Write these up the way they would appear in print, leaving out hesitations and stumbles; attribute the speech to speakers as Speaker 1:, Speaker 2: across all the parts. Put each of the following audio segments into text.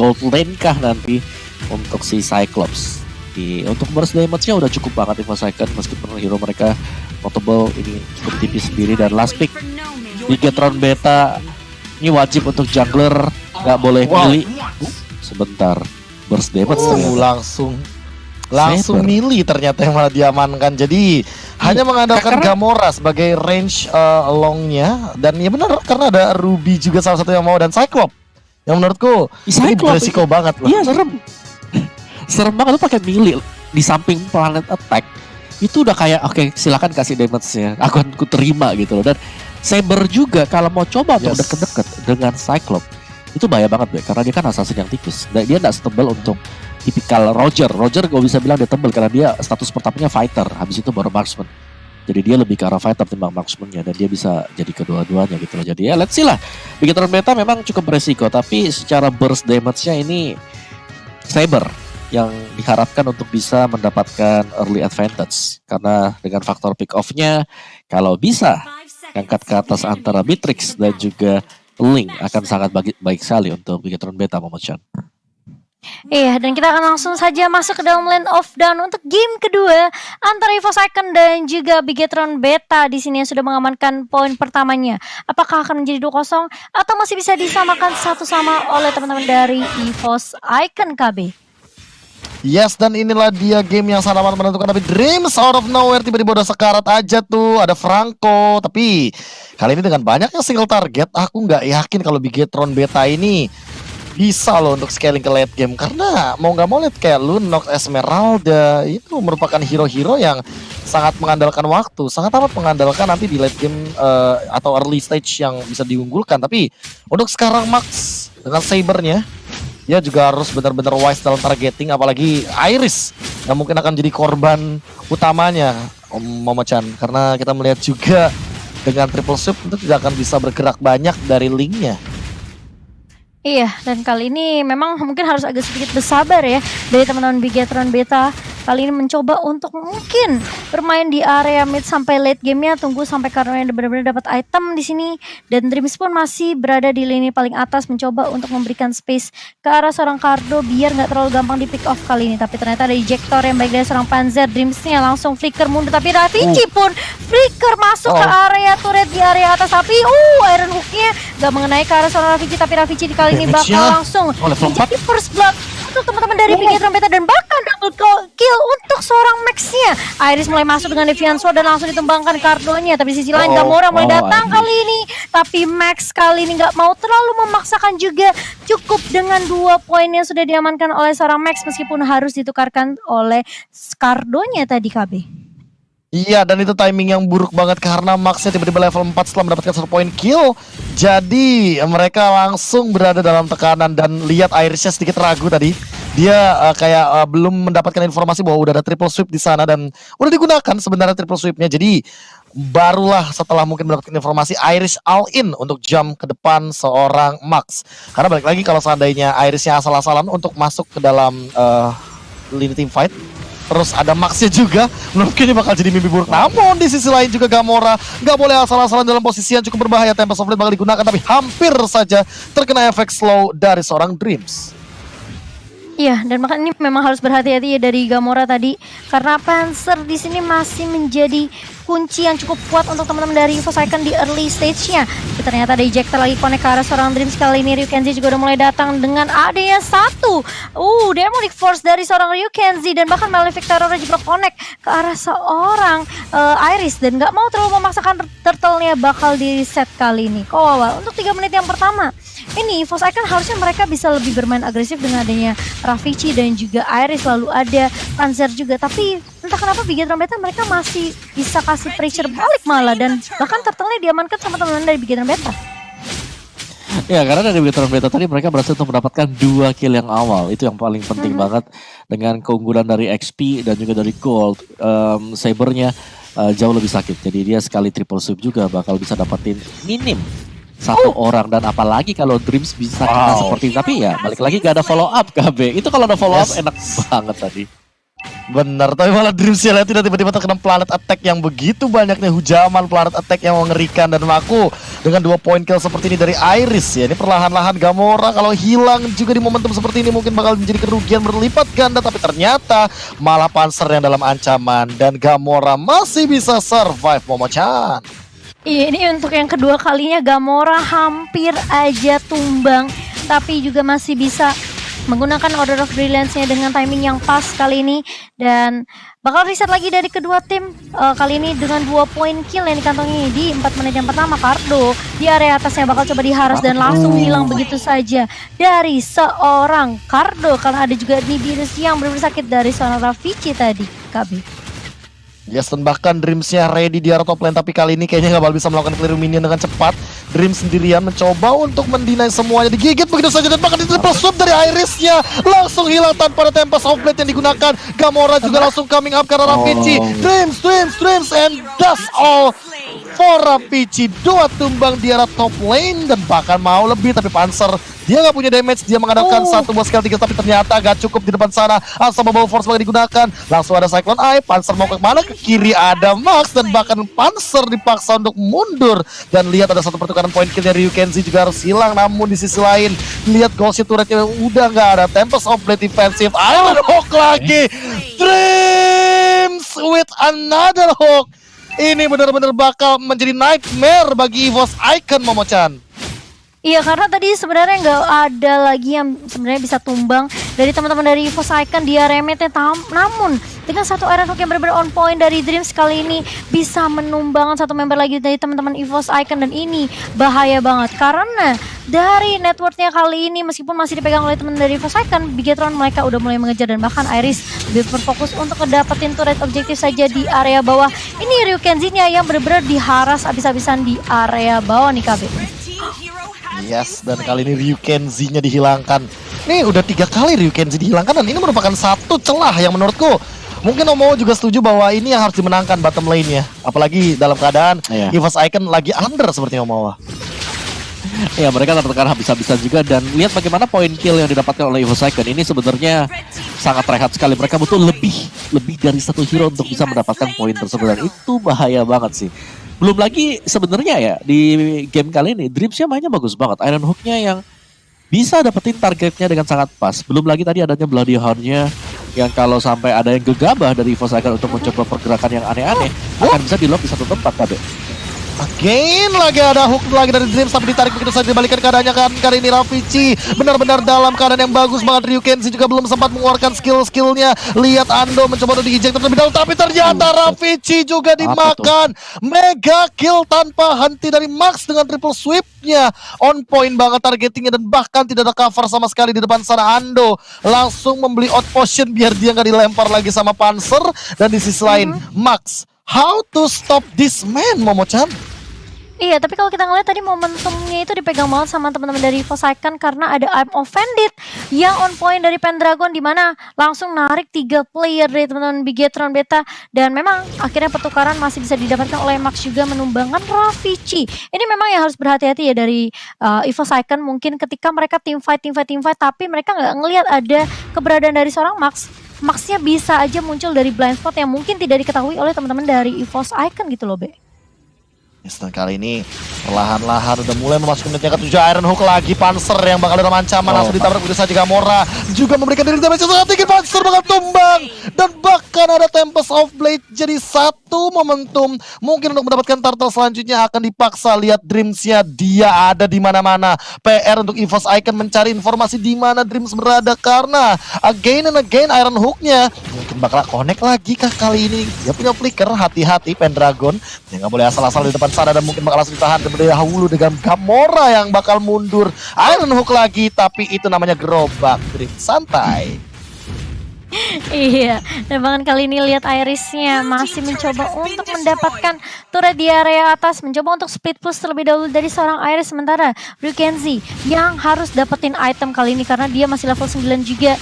Speaker 1: gold lane kah nanti untuk si Cyclops. Untuk burst damage-nya udah cukup banget Evo Second meskipun hero mereka notable ini cukup tipis sendiri. Dan last pick Bigetron Beta ini wajib untuk jungler, nggak boleh milih. Sebentar, burst damage
Speaker 2: langsung milih ternyata yang malah diamankan. Jadi hanya mengandalkan Gamora sebagai range longnya. Dan ya benar karena ada Ruby juga salah satu yang mau dan Cyclops yang menurutku ini beresiko banget loh.
Speaker 1: Iya serem banget tuh pakai melee di samping planet attack. Itu udah kayak oke, silakan kasih damage-nya, aku terima gitu loh. Dan Saber juga kalau mau coba untuk deket-deket dengan Cyclops itu bahaya banget karena dia kan assassin yang tipis. Dia nggak setebal untuk tipikal Roger gue bisa bilang dia tebal karena dia status pertamanya fighter, habis itu baru marksman. Jadi dia lebih ke arah fighter timbang marksman-nya dan dia bisa jadi kedua-duanya gitu loh. Jadi ya let's see lah. Bigetron Beta memang cukup beresiko tapi secara burst damage-nya ini Saber yang diharapkan untuk bisa mendapatkan early advantage. Karena dengan faktor pick off-nya kalau bisa angkat ke atas antara Beatrix dan juga Link akan sangat baik sekali untuk Bigetron Beta Momochan.
Speaker 3: Iya, dan kita akan langsung saja masuk ke dalam Land of Dawn untuk game kedua antara Evo Second dan juga Bigetron Beta di sini yang sudah mengamankan poin pertamanya. Apakah akan menjadi 2-0 atau masih bisa disamakan satu sama oleh teman-teman dari EVOS Icon KB?
Speaker 2: Yes, dan inilah dia game yang sangat amat menentukan. Tapi Dreams out of nowhere tiba-tiba udah sekarat aja tuh. Ada Franco, tapi kali ini dengan banyaknya single target, aku nggak yakin kalau Bigetron Beta ini bisa loh untuk scaling ke late game. Karena mau nggak mau lihat kayak Lunox, Esmeralda itu merupakan hero-hero yang sangat mengandalkan waktu, sangat amat mengandalkan nanti di late game atau early stage yang bisa diunggulkan. Tapi untuk sekarang Max dengan Sabernya, dia juga harus benar-benar wise dalam targeting, apalagi Iris yang mungkin akan jadi korban utamanya Momochan, karena kita melihat juga dengan triple sweep itu tidak akan bisa bergerak banyak dari linknya.
Speaker 3: Iya, dan kali ini memang mungkin harus agak sedikit bersabar ya dari teman-teman Bigetron Beta. Kali ini mencoba untuk mungkin bermain di area mid sampai late game-nya, tunggu sampai karena benar-benar dapat item di sini. Dan Dreams pun masih berada di lini paling atas, mencoba untuk memberikan space ke arah seorang Cardo biar nggak terlalu gampang di pick off kali ini. Tapi ternyata ada ejector yang baik dari seorang Panzer. Dreams-nya langsung flicker mundur, tapi Ravici pun flicker masuk ke area turret di area atas. Tapi Iron Hook-nya nggak mengenai ke arah seorang Ravici, tapi Ravici di kali ini bakal langsung menjadi first blood untuk teman-teman dari Bigetron Beta dan bahkan double kill untuk seorang Max-nya. Iris mulai masuk dengan Deviant Sword dan langsung ditumbangkan Cardo-nya. Tapi di sisi lain Gamora mulai datang kali ini. Tapi Max kali ini nggak mau terlalu memaksakan juga. Cukup dengan 2 poin yang sudah diamankan oleh seorang Max meskipun harus ditukarkan oleh Cardo-nya tadi KB.
Speaker 2: Iya, dan itu timing yang buruk banget karena Max-nya tiba-tiba level 4 setelah mendapatkan 1 point kill. Jadi mereka langsung berada dalam tekanan dan lihat Irisnya sedikit ragu tadi. Dia kayak belum mendapatkan informasi bahwa udah ada triple sweep di sana dan udah digunakan sebenarnya triple sweep-nya. Jadi barulah setelah mungkin mendapatkan informasi Iris all in untuk jump ke depan seorang Max. Karena balik lagi kalau seandainya Irisnya asal-asalan untuk masuk ke dalam lini team fight, terus ada Max-nya juga, mungkin ini bakal jadi mimpi buruk. Namun di sisi lain juga Gamora nggak boleh asal-asalan dalam posisi yang cukup berbahaya. Tempest of Fate bakal digunakan tapi hampir saja terkena efek slow dari seorang Dreams.
Speaker 3: Iya, dan makanya ini memang harus berhati-hati ya dari Gamora tadi karena Panzer di sini masih menjadi kunci yang cukup kuat untuk teman-teman dari EVOS Icon di early stage-nya. Tapi ternyata ada ejector lagi connect ke arah seorang Dreams. Kali ini Ryukenzi juga udah mulai datang dengan AD-nya 1. Demonic Force dari seorang Ryukenzi dan bahkan Malefic Terror juga connect ke arah seorang Iris dan nggak mau terlalu memaksakan turtle-nya bakal di reset kali ini. Untuk 3 menit yang pertama ini EVOS Icon harusnya mereka bisa lebih bermain agresif dengan adanya Ravici dan juga Iris, lalu ada Panzer juga. Tapi entah kenapa Bigetron Beta mereka masih bisa kasih pressure balik malah dan bahkan turtle-nya diamankan sama teman-teman dari Bigetron Beta.
Speaker 1: Ya, karena dari Bigetron Beta tadi mereka berhasil untuk mendapatkan 2 kill yang awal. Itu yang paling penting banget dengan keunggulan dari XP dan juga dari gold. Sabernya jauh lebih sakit. Jadi dia sekali triple sweep juga bakal bisa dapetin minim 1 orang. Dan apalagi kalau Dreams bisa kena seperti ini. Tapi ya balik lagi gak ada follow up KB. Itu kalau ada follow up enak banget tadi.
Speaker 2: Bener, tapi malah Dreams ya lihat tiba-tiba terkena planet attack yang begitu banyaknya hujaman planet attack yang mengerikan. Dan aku dengan 2 point kill seperti ini dari Iris ya, ini perlahan-lahan Gamora kalau hilang juga di momentum seperti ini mungkin bakal menjadi kerugian berlipat ganda. Tapi ternyata malah Panzer yang dalam ancaman dan Gamora masih bisa survive, Momo-chan.
Speaker 3: Iya, ini untuk yang kedua kalinya Gamora hampir aja tumbang, tapi juga masih bisa menggunakan Order of Brilliance-nya dengan timing yang pas kali ini. Dan bakal reset lagi dari kedua tim kali ini dengan 2 point kill yang dikantongi di 4 menit yang pertama. Cardo di area atasnya bakal coba diharas dan langsung hilang begitu saja dari seorang Cardo, karena ada juga Nibiru's yang benar-benar sakit dari seorang Raffici tadi, KB.
Speaker 2: Yes, dan bahkan Dreams-nya ready di area top lane, tapi kali ini kayaknya nggak bakal bisa melakukan clear minion dengan cepat. Dreams sendirian mencoba untuk mendinai semuanya, digigit begitu saja dan bahkan di triple sweep dari Iris-nya langsung hilang tanpa ada Tempest of Blade yang digunakan. Gamora juga langsung coming up karena Raffici. Dreams and that's all for Raffici. 2 tumbang di area top lane dan bahkan mau lebih, tapi Panzer dia nggak punya damage, dia mengandalkan satu buah skill 3, tapi ternyata gak cukup di depan sana. Asal Bubble Force bakal digunakan, langsung ada Cyclone Eye. Panzer mau ke mana? Ke kiri ada Max dan bahkan Panzer dipaksa untuk mundur. Dan lihat ada satu pertukaran point kill dari Ryukenzi juga harus hilang. Namun di sisi lain lihat Ghost turretnya udah nggak ada. Tempest of Blade defensive, Iron Hawk lagi. Dreams with another Hawk. Ini benar-benar bakal menjadi nightmare bagi EVOS Icon, Momo-chan.
Speaker 3: Iya, karena tadi sebenarnya nggak ada lagi yang sebenarnya bisa tumbang dari teman-teman dari EVOS Icon di area mid. Namun dengan satu Iron Hook yang benar-benar on point dari Dreams kali ini bisa menumbangkan satu member lagi dari teman-teman EVOS Icon. Dan ini bahaya banget karena dari networknya kali ini meskipun masih dipegang oleh teman dari EVOS Icon, Bigetron mereka udah mulai mengejar dan bahkan Iris lebih berfokus untuk ngedapetin turret objektif saja di area bawah. Ini Ryukenzi-nya yang benar-benar diharas abis-abisan di area bawah nih, KB.
Speaker 2: Yes, dan kali ini Ryukenzi-nya dihilangkan. Ini udah 3 kali Ryukenzi dihilangkan dan ini merupakan satu celah yang menurutku mungkin Omo juga setuju bahwa ini yang harus dimenangkan bottom lane-nya. Apalagi dalam keadaan EVOS Icon lagi under seperti Omo.
Speaker 1: Ya, mereka tertekan habis-habisan juga dan lihat bagaimana poin kill yang didapatkan oleh EVOS Icon ini sebenarnya sangat rehat sekali. Mereka butuh lebih dari satu hero untuk bisa mendapatkan poin tersebut dan itu bahaya banget sih. Belum lagi sebenarnya ya di game kali ini Dreams-nya mainnya bagus banget. Iron Hook-nya yang bisa dapetin targetnya dengan sangat pas. Belum lagi tadi adanya Bloody Horn-nya yang kalau sampai ada yang gegabah dari EVOS Icon untuk mencoba pergerakan yang aneh-aneh akan bisa di-lock di satu tempat, KB.
Speaker 2: Again lagi ada hook lagi dari Dreams tapi ditarik begitu saja dibalikan keadaannya kan kali ini Raffici benar-benar dalam keadaan yang bagus banget. Ryukenzi juga belum sempat mengeluarkan skill-skillnya. Lihat Ando mencoba untuk di-eject terlebih dahulu tapi ternyata Raffici juga dimakan. Mega kill tanpa henti dari Max dengan triple sweep-nya. On point banget targetingnya dan bahkan tidak ada cover sama sekali di depan sana. Ando langsung membeli out potion biar dia nggak dilempar lagi sama Panzer. Dan di sisi lain Max, how to stop this man, Momo-chan?
Speaker 3: Iya, tapi kalau kita ngeliat tadi momentumnya itu dipegang banget sama teman-teman dari EVOS Icon karena ada I'm Offended yang on point dari Pendragon di mana langsung narik 3 player dari teman-teman Bigetron Beta dan memang akhirnya pertukaran masih bisa didapatkan oleh Max juga menumbangkan Raffici. Ini memang yang harus berhati-hati ya dari EVOS Icon mungkin ketika mereka team fight tapi mereka nggak ngelihat ada keberadaan dari seorang Max. Max-nya bisa aja muncul dari blind spot yang mungkin tidak diketahui oleh teman-teman dari EVOS Icon gitu loh, Be.
Speaker 2: Yes, dan kali ini perlahan-lahan udah mulai memasuki menit yang ke-7. Iron Hook lagi, Panzer yang bakal dalam ancaman langsung ditabrak begitu saja. Gamora juga memberikan diri damage sangat tinggi, Panzer bakal tumbang dan bahkan ada Tempest of Blade jadi satu momentum mungkin untuk mendapatkan turtle selanjutnya akan dipaksa. Lihat Dreams-nya dia ada di mana-mana. PR untuk EVOS Icon mencari informasi di mana Dreams berada karena again and again Iron Hook-nya mungkin bakal connect lagi kah kali ini. Dia punya flicker, hati-hati Pendragon. Dia nggak boleh asal-asal di depan sana dan mungkin bakal langsung ditahan terlebih dahulu dengan Gamora yang bakal mundur. Iron Hook lagi tapi itu namanya gerobak. Dream santai.
Speaker 3: Iya, dan bahkan kali ini lihat Iris-nya masih mencoba untuk mendapatkan turret di area atas, mencoba untuk split push terlebih dahulu dari seorang Iris, sementara Ryukenzi yang harus dapetin item kali ini karena dia masih level 9 juga.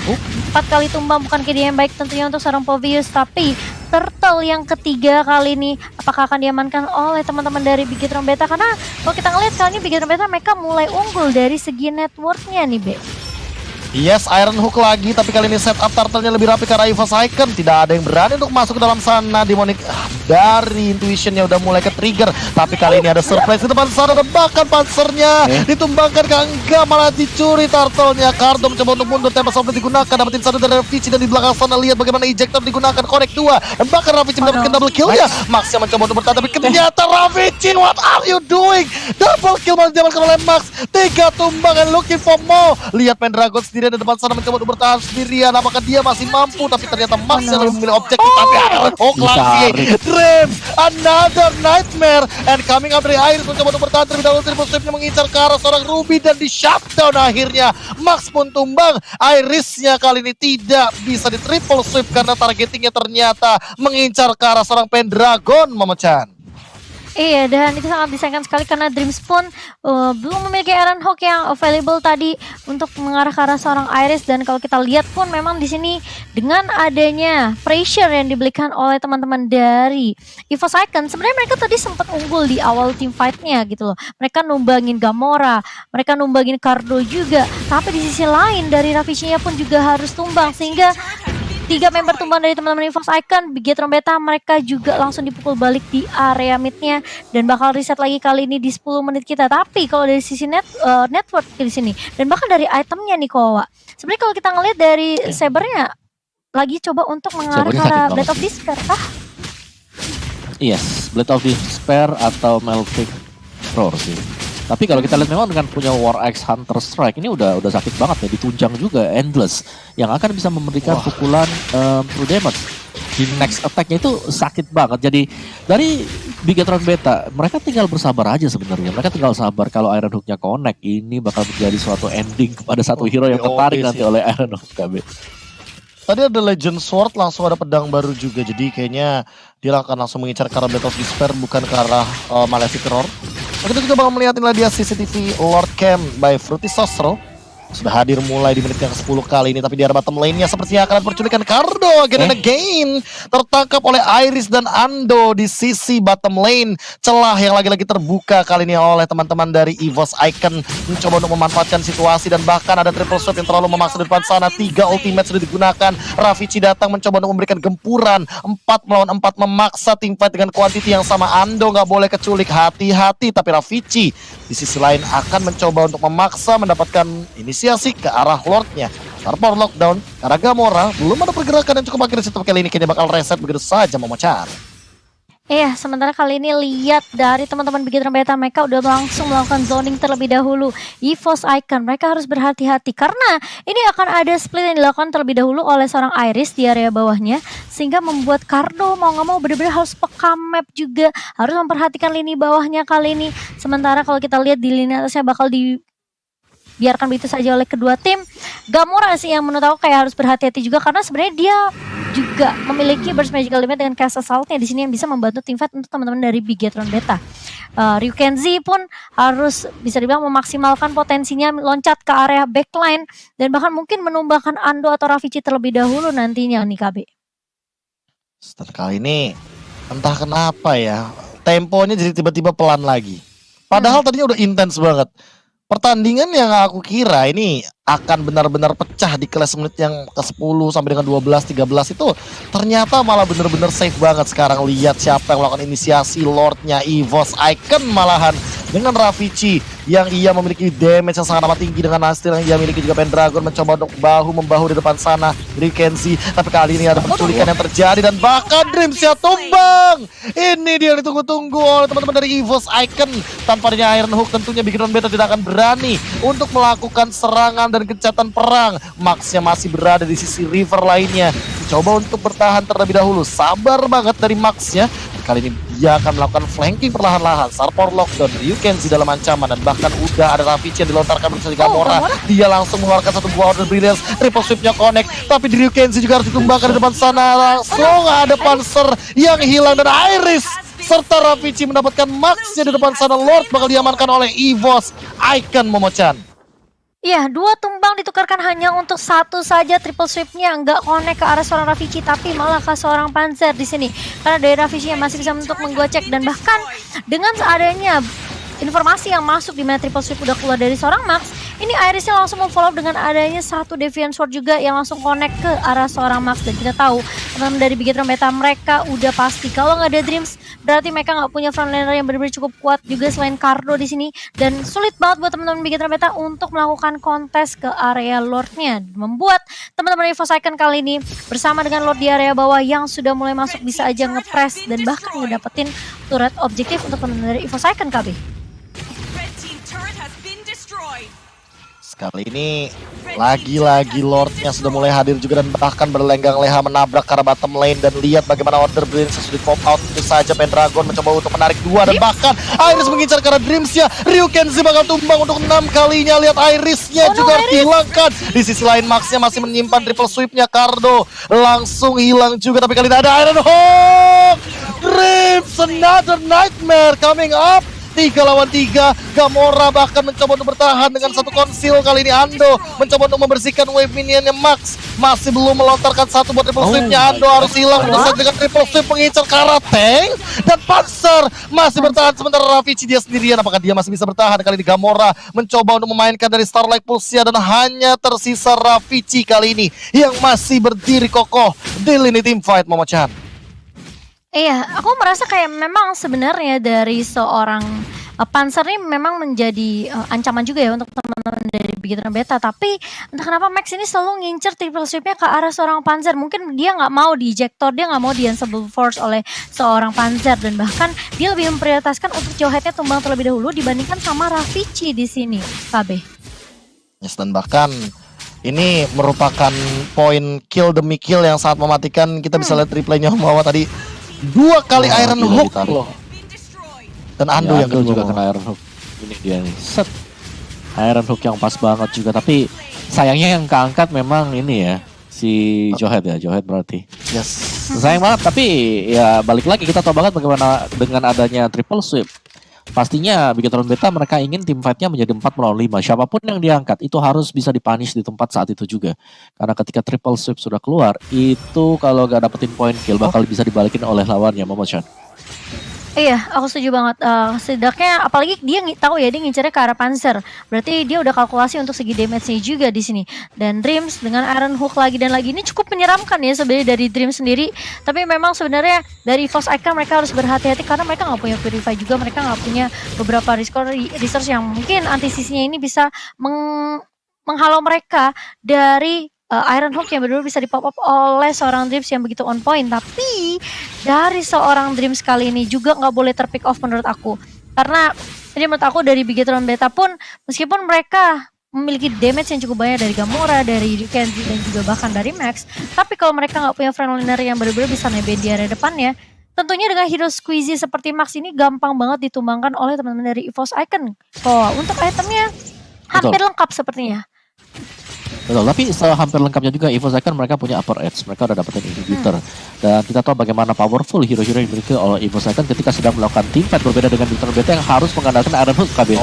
Speaker 3: 4 kali tumbang bukan kejadian yang baik tentunya untuk seorang Povius, tapi turtle yang ketiga kali ini apakah akan diamankan oleh teman-teman dari Bigetron Beta karena kalau kita ngeliat kali ini Bigetron Beta mereka mulai unggul dari segi networknya nih, Be.
Speaker 2: Yes, Iron Hook lagi, tapi kali ini setup turtle-nya lebih rapi karena Evos Icon. Tidak ada yang berani untuk masuk ke dalam sana. Demonic dari intuition-nya udah mulai ke trigger. Tapi kali ini ada surprise di depan sana dan bahkan pansernya ditumbangkan ke enggak, malah dicuri turtle-nya. Cardo mencoba untuk mundur, Tempest of Blade digunakan, dapetin satu dari Ravici dan di belakang sana lihat bagaimana ejector digunakan, connect 2 dan bahkan Ravici mendapatkan double kill-nya. Max yang mencoba untuk bertahan, tapi ternyata Ravici, what are you doing? Double kill malah diamankan oleh Max. 3 tumbang and looking for more. Lihat Pendragon sendirian di depan sana mencoba untuk bertahan sendirian. Apakah dia masih mampu? Tapi ternyata Max yang lebih memilih objektif. Tapi Iron Hook lagi. Dreams, another nightmare. And coming up dari Iris mencoba untuk bertahan terlebih dahulu. Triple sweep-nya mengincar ke arah seorang Ruby dan di shutdown akhirnya. Max pun tumbang. Irisnya kali ini tidak bisa di triple sweep karena targetingnya ternyata mengincar ke arah seorang Pendragon, Momochan.
Speaker 3: Iya, dan itu sangat disayangkan sekali karena Dreams pun belum memiliki Iron Hawk yang available tadi untuk mengarah ke arah seorang Iris. Dan kalau kita lihat pun memang di sini dengan adanya pressure yang diberikan oleh teman-teman dari Evos Icon, sebenarnya mereka tadi sempat unggul di awal team fight-nya gitu loh. Mereka numbangin Gamora, mereka numbangin Cardo juga. Tapi di sisi lain dari Ravici-nya pun juga harus tumbang, sehingga 3 member tumbang dari teman-teman Evos Icon, Bigetron Beta, mereka juga langsung dipukul balik di area mid-nya dan bakal reset lagi kali ini di 10 menit kita. Tapi kalau dari sisi network di sini dan bahkan dari itemnya nih Kowa, sebenarnya kalau kita ngelihat dari Sabernya lagi coba untuk mengarah ke arah Blade of Despair kah?
Speaker 1: Yes, Blade of Despair atau Melting Roar sih. Tapi kalau kita lihat memang dengan punya War Axe Hunter Strike ini udah sakit banget ya, ditunjang juga Endless yang akan bisa memberikan pukulan true damage. Di next attack-nya itu sakit banget. Jadi dari Bigetron Beta mereka tinggal bersabar aja sebenarnya. Mereka tinggal sabar kalau Iron Hook-nya connect, ini bakal menjadi suatu ending kepada satu hero yang tertarik nanti oleh Iron Hook KB.
Speaker 2: Tadi ada Legend Sword, langsung ada pedang baru juga. Jadi kayaknya dia akan langsung mengincar ke arah Blade of Despair, bukan ke arah Malefic Roar. Kita juga bakal melihat inilah dia CCTV Lord Camp by Fruity Sorcerer. Sudah hadir mulai di menit yang ke-10 kali ini, tapi di arah bottom lane-nya sepertinya akan penculikan Cardo again and again. Tertangkap oleh Iris dan Ando di sisi bottom lane. Celah yang lagi-lagi terbuka kali ini oleh teman-teman dari Evos Icon mencoba untuk memanfaatkan situasi dan bahkan ada triple sweep yang terlalu memaksa di depan sana. 3 ultimate sudah digunakan. Ravici datang mencoba untuk memberikan gempuran 4 melawan 4, memaksa team fight dengan quantity yang sama. Ando nggak boleh keculik, hati-hati. Tapi Ravici di sisi lain akan mencoba untuk memaksa mendapatkan inisiasi ke arah Lordnya. Star Power Lockdown, karena Gamora belum ada pergerakan yang cukup akhirnya situ kali ini kayaknya bakal reset begitu saja Momochan.
Speaker 3: Iya, sementara kali ini lihat dari teman-teman Bigetron Beta, mereka udah langsung melakukan zoning terlebih dahulu. Evos Icon, mereka harus berhati-hati karena ini akan ada split yang dilakukan terlebih dahulu oleh seorang Iris di area bawahnya, sehingga membuat Cardo mau nggak mau benar-benar harus peka map juga, harus memperhatikan lini bawahnya kali ini. Sementara kalau kita lihat di lini atasnya bakal dibiarkan begitu saja oleh kedua tim. Gamora sih yang menurut aku kayak harus berhati-hati juga karena sebenarnya dia juga memiliki burst magical limit dengan cast assault-nya di sini yang bisa membantu tim fight untuk teman-teman dari Bigetron Beta. Ryukenzi pun harus bisa dibilang memaksimalkan potensinya loncat ke area backline dan bahkan mungkin menumbangkan Ando atau Ravici terlebih dahulu nantinya nih KB.
Speaker 2: Setelah kali ini entah kenapa ya temponya jadi tiba-tiba pelan lagi. Padahal tadinya udah intens banget. Pertandingan yang aku kira ini akan benar-benar pecah di kelas menit yang ke-10 sampai dengan 12, 13 itu ternyata malah benar-benar safe banget. Sekarang lihat siapa yang melakukan inisiasi, Lordnya Evos Icon malahan dengan Ravici yang ia memiliki damage yang sangat amat tinggi dengan Astil yang ia miliki juga. Pendragon mencoba untuk bahu-membahu di depan sana Ryukenzi, tapi kali ini ada penculikan yang terjadi dan bahkan Dreams-nya tumbang. Ini dia yang ditunggu-tunggu oleh teman-teman dari Evos Icon. Tanpa adanya Iron Hook tentunya Bigetron Beta tidak akan berani untuk melakukan serangan dan gencatan perang. Max-nya masih berada di sisi river lainnya, coba untuk bertahan terlebih dahulu. Sabar banget dari Max-nya. Kali ini dia akan melakukan flanking perlahan-lahan. Star Power Lockdown, Ryukenzi dalam ancaman dan bahkan udah ada Ravici yang dilontarkan bersama Gamora. Dia langsung mengeluarkan satu buah Order Brilliance, triple sweep-nya connect, tapi di Ryukenzi juga harus ditumbangkan di depan sana. Langsung ada Panzer yang hilang dan Iris serta Ravici mendapatkan Max-nya di depan sana. Lord bakal diamankan oleh Evos Icon, Momochan.
Speaker 3: Iya, 2 tumbang ditukarkan hanya untuk 1 saja triple sweep-nya, nggak connect ke arah seorang Ravici tapi malah ke seorang Panzer di sini. Karena dari Ravici yang masih bisa untuk menggocek dan bahkan dengan seadanya informasi yang masuk di mana triple sweep udah keluar dari seorang Max, ini Irisnya langsung memfollow dengan adanya satu Deviant Sword juga yang langsung connect ke arah seorang Max. Dan kita tahu teman-teman dari Bigetron Beta mereka udah pasti kalau nggak ada Dreams berarti mereka nggak punya frontliner yang benar-benar cukup kuat juga selain Cardo di sini, dan sulit banget buat teman-teman Bigetron Beta untuk melakukan kontes ke area Lordnya, membuat teman-teman EVOS Icon kali ini bersama dengan Lord di area bawah yang sudah mulai masuk bisa aja ngepress dan bahkan ngedapetin turret objektif untuk teman-teman dari EVOS Icon KB.
Speaker 2: Kali ini lagi-lagi Lordnya sudah mulai hadir juga dan bahkan berlenggang leha menabrak ke arah bottom lane, dan lihat bagaimana Order Brilliance sudah pop out. Tentu saja Pendragon mencoba untuk menarik dua dan bahkan Iris mengincar ke arah Dreams-nya. Ryukenzi bakal tumbang untuk 6 kalinya. Lihat Iris-nya juga dihilangkan. Di sisi lain Max-nya masih menyimpan triple sweep-nya. Cardo langsung hilang juga, tapi kali ini ada Iron Hawk. Dreams, another nightmare coming up. 3 lawan 3, Gamora bahkan mencoba untuk bertahan dengan satu konsil. Kali ini Ando mencoba untuk membersihkan wave minionnya Max. Masih belum melontarkan satu buat triple sweep-nya. Ando harus hilang dengan triple sweep mengincar ke arah tank. Dan Panzer masih bertahan sementara Ravici dia sendirian. Apakah dia masih bisa bertahan? Kali ini Gamora mencoba untuk memainkan dari Starlight Pulse-nya dan hanya tersisa Ravici kali ini yang masih berdiri kokoh di lini team fight, Momo-chan.
Speaker 3: Iya, aku merasa kayak memang sebenarnya dari seorang Panzer ini memang menjadi ancaman juga ya untuk teman-teman dari Bigetron Beta. Tapi entah kenapa Max ini selalu ngincer triple sweep-nya ke arah seorang Panzer. Mungkin dia nggak mau di ejector, dia nggak mau di Unstoppable Force oleh seorang Panzer. Dan bahkan dia lebih memprioritaskan untuk Jawhead-nya tumbang terlebih dahulu dibandingkan sama Ravici di sini, KB.
Speaker 2: Yes, dan bahkan ini merupakan poin kill demi kill yang sangat mematikan. Kita bisa lihat replaynya bahwa tadi 2 kali Iron Hook loh. Dan Ando
Speaker 1: ya,
Speaker 2: yang kedua
Speaker 1: juga kena Iron Hook. Ini dia nih. Set. Iron Hook yang pas banget juga, tapi sayangnya yang keangkat memang ini ya, si Jawhead ya, Jawhead berarti.
Speaker 2: Yes.
Speaker 1: Sayang banget, tapi ya balik lagi kita tahu banget bagaimana dengan adanya triple sweep. Pastinya Bigetron Beta mereka ingin tim fight-nya menjadi 4 melawan 5. Siapapun yang diangkat itu harus bisa dipunish di tempat saat itu juga. Karena ketika triple sweep sudah keluar, itu kalau gak dapetin point kill bakal bisa dibalikin oleh lawannya, Momo-chan.
Speaker 3: Iya, aku setuju banget. Setidaknya apalagi dia tahu ya dia ngincernya ke arah Panzer. Berarti dia udah kalkulasi untuk segi damage-nya juga di sini. Dan Dreams dengan Iron Hook lagi dan lagi ini cukup menyeramkan ya sebenarnya dari Dreams sendiri. Tapi memang sebenarnya dari EVOS Icon mereka harus berhati-hati karena mereka nggak punya Purify juga, mereka nggak punya beberapa resource yang mungkin antisisinya ini bisa menghalau mereka dari Iron Hook yang benar-benar bisa dipop up oleh seorang Dreams yang begitu on point. Tapi dari seorang Dreams kali ini juga nggak boleh terpick off menurut aku. Karena ini menurut aku dari Bigetron Beta pun meskipun mereka memiliki damage yang cukup banyak dari Gamora, dari Ryukenzi dan juga bahkan dari Max, tapi kalau mereka nggak punya frontliner yang benar-benar bisa nebeng di area depannya, tentunya dengan hero squeezy seperti Max ini gampang banget ditumbangkan oleh teman-teman dari EVOS Icon. Oh, untuk itemnya hampir lengkap sepertinya.
Speaker 1: Betul, tapi setelah hampir lengkapnya juga EVOS Icon mereka punya upper edge, mereka udah dapetin inhibitor. Dan kita tahu bagaimana powerful hero-hero yang dimiliki oleh EVOS Icon ketika sedang melakukan team fight, berbeda dengan Bigetron Beta yang harus mengandalkan Iron Hook KB.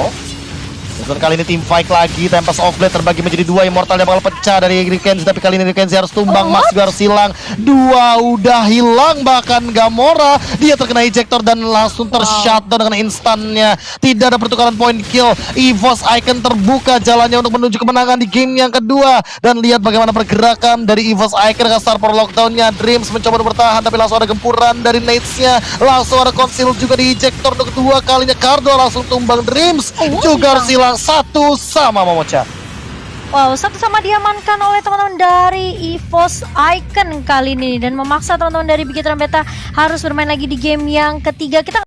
Speaker 2: Dan kali ini tim fight lagi, Tempest of Blade terbagi menjadi 2, Immortal yang bakal pecah dari Ryukenzi, tapi kali ini Ryukenzi harus tumbang, Max juga harus hilang. 2 udah hilang, bahkan Gamora dia terkena ejector dan langsung tershutdown dengan instannya. Tidak ada pertukaran point kill. EVOS Icon terbuka jalannya untuk menuju kemenangan di game yang kedua. Dan lihat bagaimana pergerakan dari EVOS Icon ke Star Power Lockdown-nya. Dreams mencoba untuk bertahan, tapi langsung ada gempuran dari nades-nya. Langsung ada conceal juga di ejector untuk kedua kalinya. Cardo langsung tumbang, Dreams juga harus hilang. 1 sama, Momo-chan.
Speaker 3: Wow, 1 sama diamankan oleh teman-teman dari EVOS Icon kali ini dan memaksa teman-teman dari Bigetron Beta harus bermain lagi di game yang ketiga. Kita